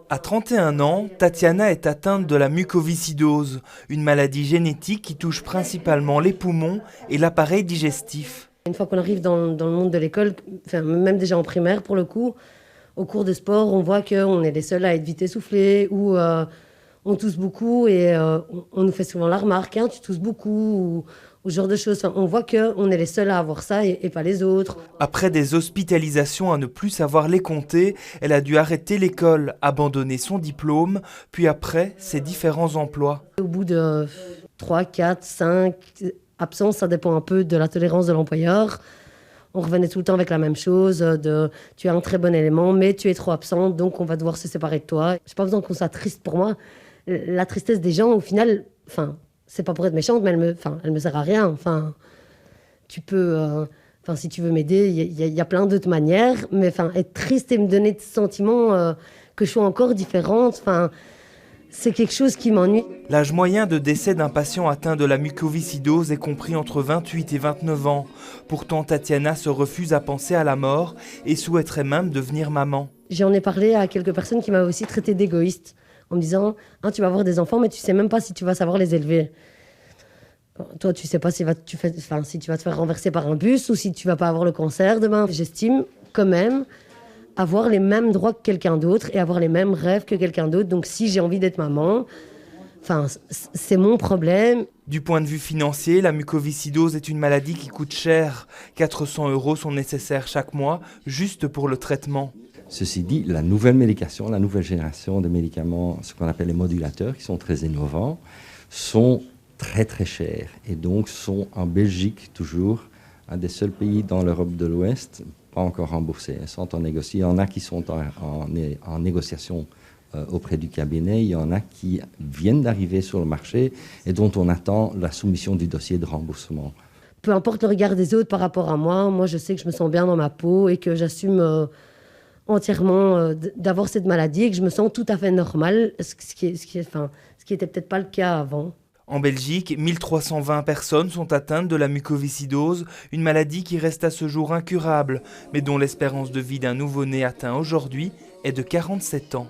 À 31 ans, Tatiana est atteinte de la mucoviscidose, une maladie génétique qui touche principalement les poumons et l'appareil digestif. Une fois qu'on arrive dans le monde de l'école, enfin, même déjà en primaire pour le coup, au cours de sport, on voit qu'on est les seuls à être vite essoufflés ou on tousse beaucoup et on nous fait souvent la remarque, hein, tu tousses beaucoup ou ce genre de choses. Enfin, on voit qu'on est les seuls à avoir ça et pas les autres. Après des hospitalisations à ne plus savoir les compter, elle a dû arrêter l'école, abandonner son diplôme, puis après ses différents emplois. Au bout de 3, 4, 5 absences, ça dépend un peu de la tolérance de l'employeur. On revenait tout le temps avec la même chose, de tu es un très bon élément, mais tu es trop absente, donc on va devoir se séparer de toi. J'ai pas besoin qu'on soit triste pour moi. La tristesse des gens, au final, enfin, c'est pas pour être méchante, mais elle me sert à rien. Enfin, tu peux, si tu veux m'aider, il y a plein d'autres manières, mais enfin, être triste et me donner ce sentiment que je sois encore différente, enfin, c'est quelque chose qui m'ennuie. L'âge moyen de décès d'un patient atteint de la mucoviscidose est compris entre 28 et 29 ans. Pourtant, Tatiana se refuse à penser à la mort et souhaiterait même devenir maman. J'en ai parlé à quelques personnes qui m'avaient aussi traité d'égoïste, en me disant « tu vas avoir des enfants, mais tu sais même pas si tu vas savoir les élever. Toi, tu sais pas si tu vas te faire renverser par un bus ou si tu vas pas avoir le cancer demain. » J'estime quand même avoir les mêmes droits que quelqu'un d'autre et avoir les mêmes rêves que quelqu'un d'autre. Donc si j'ai envie d'être maman, c'est mon problème. Du point de vue financier, la mucoviscidose est une maladie qui coûte cher. 400 € sont nécessaires chaque mois, juste pour le traitement. Ceci dit, la nouvelle médication, la nouvelle génération de médicaments, ce qu'on appelle les modulateurs, qui sont très innovants, sont très très chers et donc sont en Belgique toujours un des seuls pays dans l'Europe de l'Ouest pas encore remboursés. Ils sont en négociation. Il y en a qui sont en négociation auprès du cabinet, il y en a qui viennent d'arriver sur le marché et dont on attend la soumission du dossier de remboursement. Peu importe le regard des autres par rapport à moi, moi je sais que je me sens bien dans ma peau et que j'assume entièrement d'avoir cette maladie et que je me sens tout à fait normale, ce qui était peut-être pas le cas avant. En Belgique, 1320 personnes sont atteintes de la mucoviscidose, une maladie qui reste à ce jour incurable, mais dont l'espérance de vie d'un nouveau-né atteint aujourd'hui est de 47 ans.